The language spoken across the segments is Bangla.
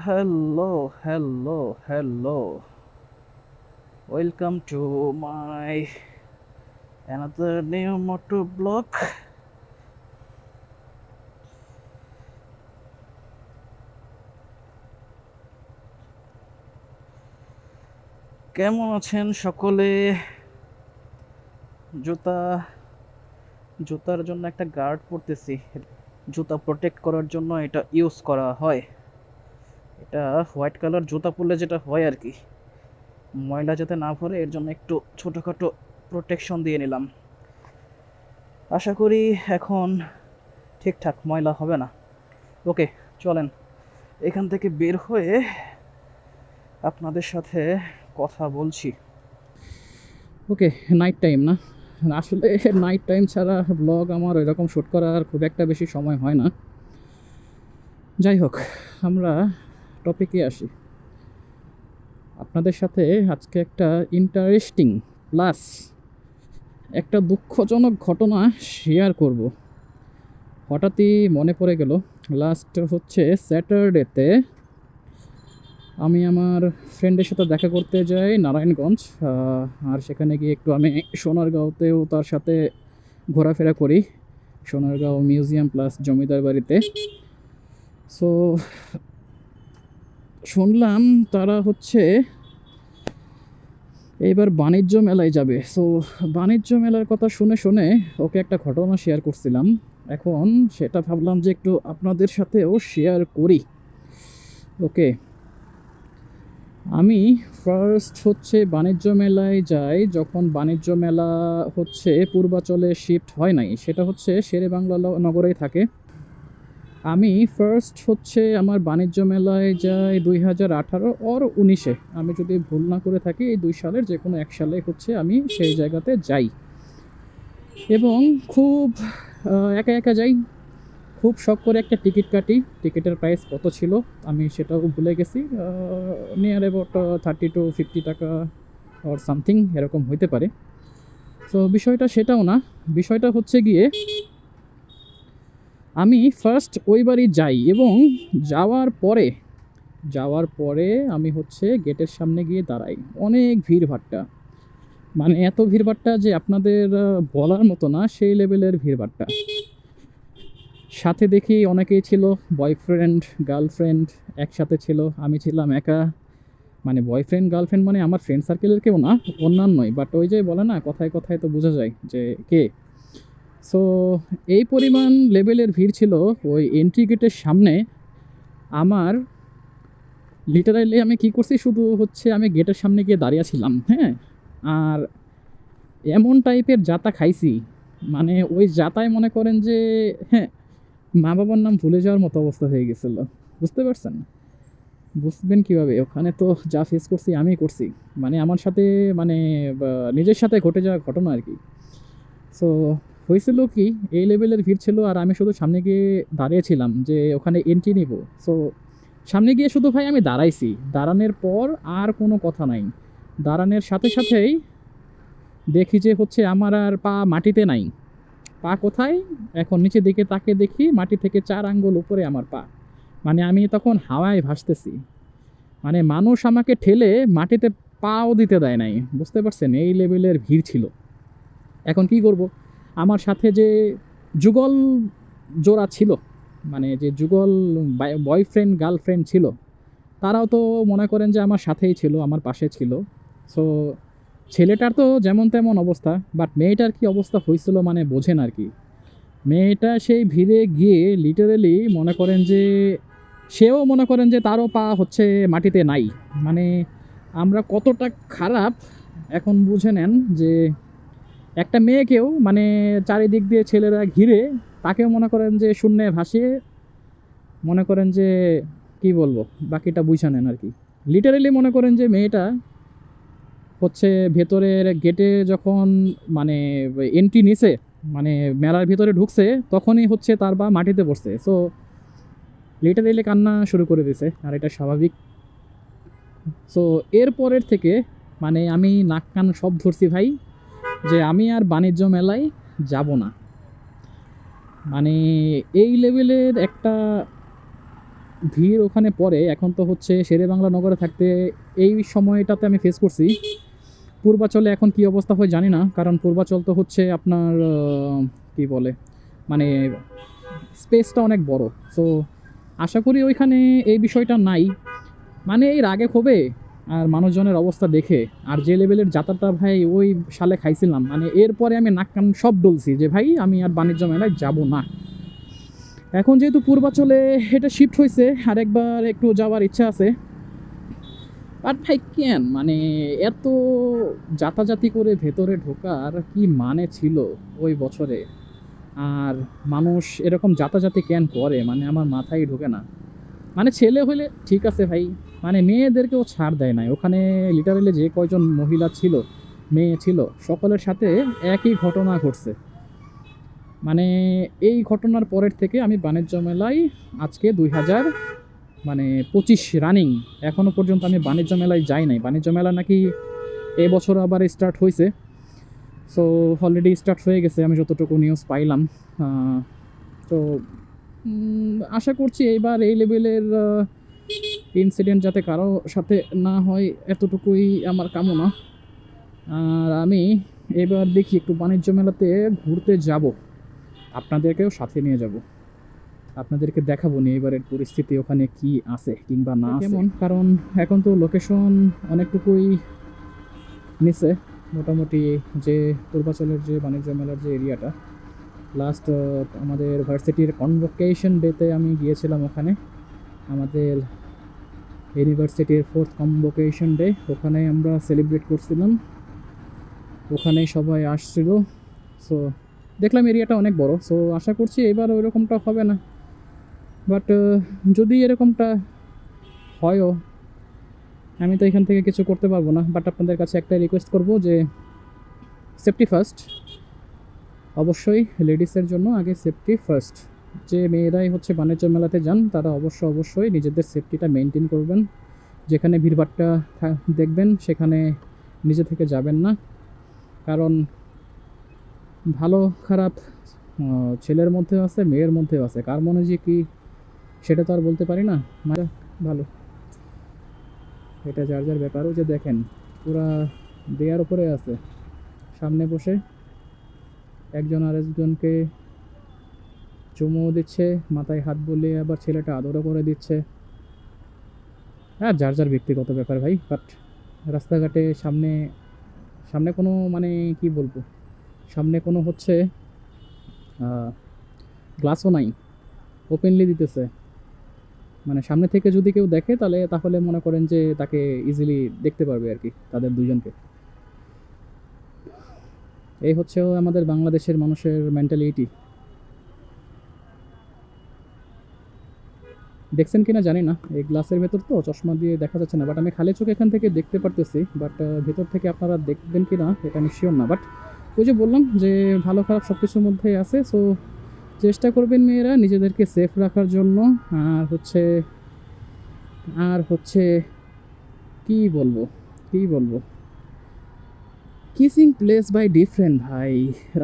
Hello. Welcome to my another new motor blog. কেমন আছেন সকলে? জুতার জন্য একটা গার্ড পরতেছি। জুতা প্রোটেক্ট করার জন্য এটা ইউজ করা হয়। এটা হোয়াইট কালার জুতা পরলে যেটা হয় আর কি, ময়লা যাতে না পড়ে এর জন্য একটু ছোটোখাটো প্রোটেকশন দিয়ে নিলাম। আশা করি এখন ঠিকঠাক ময়লা হবে না। ওকে, চলেন এখান থেকে বের হয়ে আপনাদের সাথে কথা বলছি। ওকে, নাইট টাইম না, আসলে নাইট টাইম ছাড়া ব্লগ আমার এরকম শ্যুট করার খুব একটা বেশি সময় হয় না। যাই হোক, আমরা টপিকে আসি। আপনাদের সাথে আজকে একটা ইন্টারেস্টিং প্লাস একটা দুঃখজনক ঘটনা শেয়ার করব। হঠাৎই মনে পড়ে গেল, লাস্ট হচ্ছে স্যাটারডেতে আমি আমার ফ্রেন্ডের সাথে দেখা করতে যাই নারায়ণগঞ্জ। আর সেখানে গিয়ে একটু আমি সোনারগাঁওতেও তার সাথে ঘোরাফেরা করি, সোনারগাঁও মিউজিয়াম প্লাস জমিদার বাড়িতে। সো শুনলাম তারা হচ্ছে এইবার বাণিজ্য মেলায় যাবে। সো বাণিজ্য মেলার কথা শুনে ওকে একটা ঘটনা শেয়ার করছিলাম। এখন সেটা ভাবলাম যে একটু আপনাদের সাথেও শেয়ার করি। ওকে, আমি ফার্স্ট হচ্ছে বাণিজ্য মেলায় যাই যখন বাণিজ্য মেলা হচ্ছে পূর্বাচলে শিফট হয় নাই, সেটা হচ্ছে শেরেবাংলা নগরেই থাকে। আমি ফার্স্ট হচ্ছে আমার বাণিজ্য মেলায় যাই 2018 আর 19-এ, আমি যদি ভুল না করে থাকি এই 2 সালের যে কোনো এক সালে হচ্ছে আমি সেই জায়গাতে যাই এবং খুব একা একা যাই। খুব শখ করে একটা টিকিট কাটি। টিকিটের প্রাইস কত ছিল আমি সেটাও ভুলে গেছি, নিয়ার অ্যাবাউট 30 to 50 টাকা অর সামথিং এরকম হইতে পারে। তো বিষয়টা সেটাও না, বিষয়টা হচ্ছে গিয়ে আমি ফার্স্ট ওই বাড়ি যাই এবং যাওয়ার পরে আমি হচ্ছে গেটের সামনে গিয়ে দাঁড়াই। অনেক ভিড়ভাট্টা, মানে এত ভিড়ভাট্টা যে আপনাদের বলার মতো না, সেই লেভেলের ভিড়ভাট্টা। সাথে দেখি অনেকেই ছিল, বয়ফ্রেন্ড গার্লফ্রেন্ড একসাথে ছিল, আমি ছিলাম একা। মানে বয়ফ্রেন্ড গার্লফ্রেন্ড মানে আমার ফ্রেন্ড সার্কেলের কেউ না, অন্যান্যই, বাট ওই যে বলে না কথায় কথায় তো বোঝা যায় যে কে। সো এই পরিমাণ লেভেলের ভিড় ছিল ওই এন্ট্রি গেটের সামনে। আমার লিটারালি আমি কি করছি, শুধু হচ্ছে আমি গেটের সামনে গিয়ে দাঁড়িয়েছিলাম, হ্যাঁ। আর এমন টাইপের যাতা খাইছি, মানে ওই যাতায় মনে করেন যে হ্যাঁ, মা বাবার নাম ভুলে যাওয়ার মতো অবস্থা হয়ে গেছিলো। বুঝতে পারছেন? বুঝবেন কীভাবে, ওখানে তো যা ফেস করছি আমি করছি, মানে আমার সাথে, মানে নিজের সাথে ঘটে যাওয়া ঘটনা আর কি। সো হয়েছিল কি, এই লেভেলের ভিড় ছিল আর আমি শুধু সামনে গিয়ে দাঁড়িয়েছিলাম যে ওখানে এন্ট্রি নিব। সো সামনে গিয়ে শুধু ভাই আমি দাঁড়াইছি, দাঁড়ানোর পর আর কোনো কথা নাই। দাঁড়ানোর সাথে সাথেই দেখি যে হচ্ছে আমার আর পা মাটিতে নাই। পা কোথায়? এখন নিচের দিকে তাকে দেখি মাটি থেকে 4 আঙ্গুল উপরে আমার পা। মানে আমি তখন হাওয়ায় ভাসতেছি, মানে মানুষ আমাকে ঠেলে মাটিতে পাও দিতে দেয় নাই। বুঝতে পারছেন? এই লেভেলের ভিড় ছিল। এখন কি করব, আমার সাথে যে যুগল জোড়া ছিল, মানে যে যুগল বয়ফ্রেন্ড গার্লফ্রেন্ড ছিল, তারাও তো মনে করেন যে আমার সাথেই ছিল, আমার পাশে ছিল। সো ছেলেটার তো যেমন তেমন অবস্থা, বাট মেয়েটার কি অবস্থা হয়েছিল মানে বোঝেন আর কি। মেয়েটা সেই ভিড়ে গিয়ে লিটারেলি মনে করেন যে সেও মনে করেন যে তারও পা হচ্ছে মাটিতে নাই। মানে আমরা কতটা খারাপ এখন বুঝে নেন যে একটা মেয়েকেও মানে চারিদিক দিয়ে ছেলেরা ঘিরে, তাকেও মনে করেন যে শূন্যে ভাসিয়ে, মনে করেন যে কি বলবো, বাকিটা বুঝে নেন আর কি। লিটারেলি মনে করেন যে মেয়েটা হচ্ছে ভেতরের গেটে যখন মানে এন্ট্রি নিছে, মানে মেলার ভিতরে ঢুকছে, তখনই হচ্ছে তার বা মাটিতে পড়ছে। সো লিটারেলি কান্না শুরু করে দিছে, আর এটা স্বাভাবিক। সো এরপরের থেকে মানে আমি নাক কান সব ধরছি ভাই, যে আমি আর বাণিজ্য মেলায় যাব না। মানে এই লেভেলের একটা ভিড় ওখানে পড়ে। এখন তো হচ্ছে শেরেবাংলা নগরে থাকতে এই সময়টাতে আমি ফেস করছি। পূর্বাচলে এখন কি অবস্থা হয় জানি না, কারণ পূর্বাচল তো হচ্ছে আপনার কি বলে, মানে স্পেসটা অনেক বড়। সো আশা করি ওইখানে এই বিষয়টা নাই। মানে এর আগে ক্ষোভে আর মানুষজনের অবস্থা দেখে আর যে লেভেলের যাত্রাটা ভাই ওই সালে খাইছিলাম, মানে এরপরে আমি নাক কান সব ডলছি যে ভাই আমি আর বাণিজ্য মেলায় যাব না। এখন যেহেতু পূর্বাচলে এটা শিফট হয়েছে, আরেকবার একটু যাওয়ার ইচ্ছা আছে। বাট ভাই কেন মানে এত জাতাজাতি করে ভেতরে ঢোকার কি মানে ছিল ওই বছরে? আর মানুষ এরকম জাতাজাতি কেন করে, মানে আমার মাথায় ঢোকে না। মানে ছেলে হলে ঠিক আছে ভাই, মানে মেয়েদেরকেও ছাড় দেয় নাই ওখানে। লিটারেলি যে কয়জন মহিলা ছিল, মেয়ে ছিল, সকলের সাথে একই ঘটনা ঘটছে। মানে এই ঘটনার পরের থেকে আমি বাণিজ্য মেলায় আজকে 2025 রানিং এখনও পর্যন্ত আমি বাণিজ্য মেলায় যাই নাই। বাণিজ্য মেলা নাকি এবছর আবার স্টার্ট হয়েছে। সো অলরেডি স্টার্ট হয়ে গেছে আমি যতটুকু নিউজ পাইলাম। তো আশা করছি এইবার এই লেভেলের ইনসিডেন্ট যাতে কারো সাথে না হয়, এতটুকুই আমার কামনা। আর আমি এবার দেখি একটু বাণিজ্য মেলাতে ঘুরতে যাব, আপনাদেরকেও সাথে নিয়ে যাব, আপনাদেরকে দেখাবো নি এবারের পরিস্থিতি ওখানে কি আছে কিংবা না কেমন। কারণ এখন তো লোকেশন অনেকটুকুই নিচে, মোটামুটি যে পূর্বাচলের যে বাণিজ্য মেলার যে এরিয়াটা, লাস্ট আমাদের ভার্সিটির কনভোকেশন ডেতে আমি গিয়েছিলাম ওখানে। আমাদের ইউনিভার্সিটির 4th কনভোকেশন ডে, ওখানে আমরা সেলিব্রেট করছিলাম, ওখানেই সবাই আসছিল। সো দেখলাম এরিয়াটা অনেক বড়। সো আশা করছি এবার ওইরকমটা হবে না। বাট যদি এরকমটা হয়ও, আমি তো এখান থেকে কিছু করতে পারবো না। বাট আপনাদের কাছে একটা রিকোয়েস্ট করব যে সেফটি ফার্স্ট, অবশ্যই লেডিসের জন্য আগে সেফটি ফার্স্ট। যে মেয়েরাই হচ্ছে বাণিজ্য মেলাতে যান তারা অবশ্যই নিজেদের সেফটিটা মেনটেন করবেন। যেখানে ভিড়ভাট্টা দেখবেন সেখানে নিজে থেকে যাবেন না, কারণ ভালো খারাপ ছেলের মধ্যেও আছে, মেয়ের মধ্যেও আছে। কার মনে যে কি সেটা তো আর বলতে পারি না। মানে ভালো, এটা যার যার ব্যাপারও। যে দেখেন পুরা দেয়ার উপরে আছে, সামনে বসে একজন আরেকজনকে চুমুও দিচ্ছে, মাথায় হাত বুলিয়ে আবার ছেলেটা আদরও করে দিচ্ছে। হ্যাঁ, যার যার ব্যক্তিগত ব্যাপার ভাই। বাট রাস্তাঘাটে সামনে সামনে কোনো মানে কি বলবো, সামনে কোনো হচ্ছে গ্লাসও নাই, ওপেনলি দিতেছে। মানে সামনে থেকে যদি কেউ দেখে তাহলে মনে করেন যে তাকে ইজিলি দেখতে পারবে আর কি, তাদের দুজনকে। এই হচ্ছে আমাদের বাংলাদেশের মানুষের মেন্টালিটি। দেখছেন কিনা জানি না, এই গ্লাসের ভেতর তো চশমা দিয়ে দেখা যাচ্ছে না, বাট আমি খালি চোখ এখান থেকে দেখতে পারতেছি। বাট ভেতর থেকে আপনারা দেখবেন কিনা এটা আমি শিওর না। বাট ওই যে বললাম যে ভালো খারাপ সব কিছুর মধ্যেই আছে। সো চেষ্টা করবেন মেয়েরা নিজেদেরকে সেফ রাখার জন্য। আর হচ্ছে কি বলবো, কিসিং প্লেস বাই ডিফারেন্ট ভাই।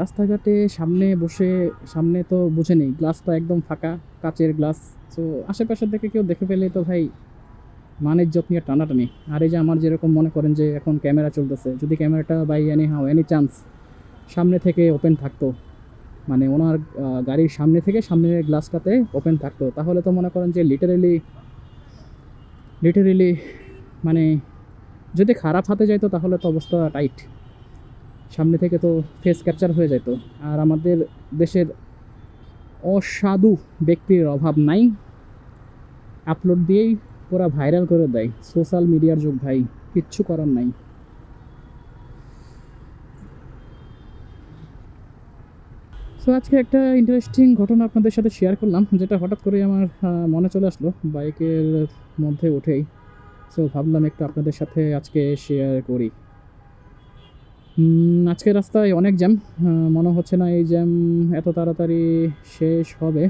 রাস্তাঘাটে সামনে বসে, সামনে তো বুঝে নেই, গ্লাসটা একদম ফাঁকা, কাচের গ্লাস। সো আশেপাশের থেকে কেউ দেখে ফেলে তো ভাই মানের যত্ন নিয়ে টানাটানি। আর এই যে আমার যেরকম মনে করেন যে এখন ক্যামেরা চলতেছে, যদি ক্যামেরাটা বাই এনি চান্স সামনে থেকে ওপেন থাকতো, মানে ওনার গাড়ির সামনে থেকে সামনের গ্লাসটাতে ওপেন থাকতো, তাহলে তো মনে করেন যে লিটারেলি মানে যদি খারাপ হাতে যাইতো তাহলে তো অবস্থা টাইট। সামনে থেকে তো ফেস ক্যাপচার হয়ে যেত। আর আমাদের দেশের অসাধু ব্যক্তির অভাব নাই, আপলোড দিয়েই পুরা ভাইরাল করে দেয়। সোশ্যাল মিডিয়ার যুগ ভাই, কিচ্ছু করার নাই। সো আজকে একটা ইন্টারেস্টিং ঘটনা আপনাদের সাথে শেয়ার করলাম, যেটা হঠাৎ করে আমার মনে চলে আসলো বাইকের মধ্যে উঠেই। সো ভাবলাম একটু আপনাদের সাথে আজকে শেয়ার করি। আজকে রাস্তায় অনেক জ্যাম, মনে হচ্ছে না এই জ্যাম এত তাড়াতাড়ি শেষ হবে।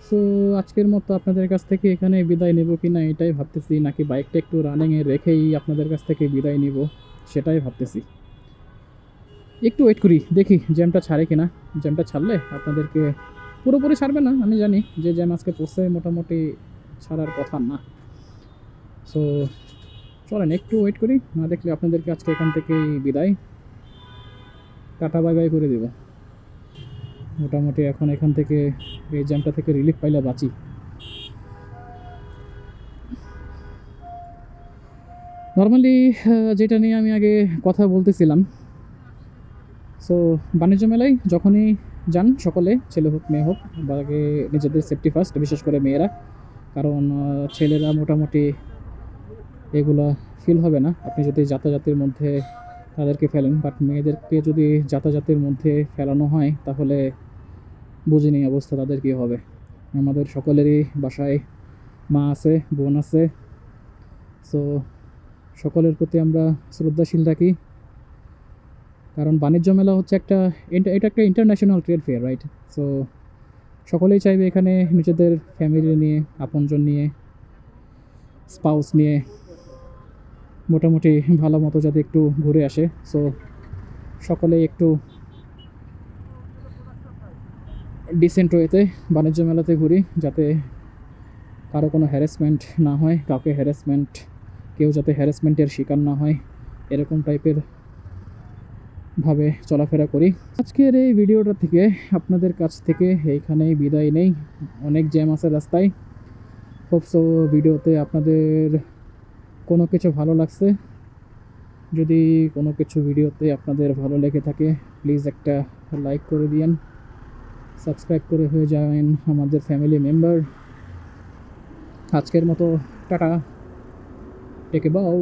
সো আজকের মতো আপনাদের কাছ থেকে এখানে বিদায় নেব কি না এটাই ভাবতেছি, নাকি বাইকটা একটু রানিংয়ে রেখেই আপনাদের কাছ থেকে বিদায় নিব সেটাই ভাবতেছি। একটু ওয়েট করি, দেখি জ্যামটা ছাড়ে কিনা। জ্যামটা ছাড়লে আপনাদেরকে পুরোপুরি ছাড়বে না, আমি জানি যে জ্যাম আজকে পড়ছে মোটামুটি ছাড়ার কথা না। সো চলেন একটু ওয়েট করি, না দেখলে আপনাদেরকে আজকে এখান থেকেই বিদায়, টাটা বাই বাই করে দেব। মোটামুটি এখন এখান থেকে এই জ্যামটা থেকে রিলিফ পাইলে বাঁচি। নর্মালি যেটা নিয়ে আমি আগে কথা বলতেছিলাম, সো বাণিজ্য মেলায় যখনই যান সকলে, ছেলে হোক মেয়ে হোক, বা আগে নিজেদের সেফটি ফার্স্ট, বিশেষ করে মেয়েরা, কারণ ছেলেরা মোটামুটি এগুলা ফিল হবে না আপনি যদি যাতায়াতের মধ্যে তাদেরকে ফেলেন, বাট মেয়েদেরকে যদি যাতায়াতের মধ্যে ফেলানো হয় তাহলে বুঝিনি অবস্থা তাদের কী হবে। আমাদের সকলেরই বাসায় মা আছে, বোন আছে, সো সকলের প্রতি আমরা শ্রদ্ধাশীল রাখি, কারণ বাণিজ্য মেলা হচ্ছে এটা একটা international trade fair, right? So সকলেই চাইবে এখানে নিজেদের ফ্যামিলি নিয়ে, আপনজন নিয়ে, স্পাউস নিয়ে মোটামুটি ভালো মতো যাতে একটু ঘুরে আসে। সো সকলেই একটু ডিসেন্ট ওয়েতে বাণিজ্য মেলাতে ঘুরি, যাতে কারো কোনো হ্যারাসমেন্ট না হয়, কেউ যাতে হ্যারাসমেন্টের শিকার না হয়, এরকম টাইপের ভাবে চলাফেরা করি। আজকের এই ভিডিওটা থেকে আপনাদের কাছ থেকে এইখানেই বিদায় নেই। অনেক জ্যাম আছে রাস্তায়। হোপসো ভিডিওতে আপনাদের কোনো কিছু ভালো লাগছে। যদি কোনো কিছু ভিডিওতে আপনাদের ভালো লেগে থাকে প্লিজ একটা লাইক করে দিয়েন, সাবস্ক্রাইব করে হয়ে যাবেন আমাদের ফ্যামিলি মেম্বার। আজকের মতো টাটা, টেকে বাও।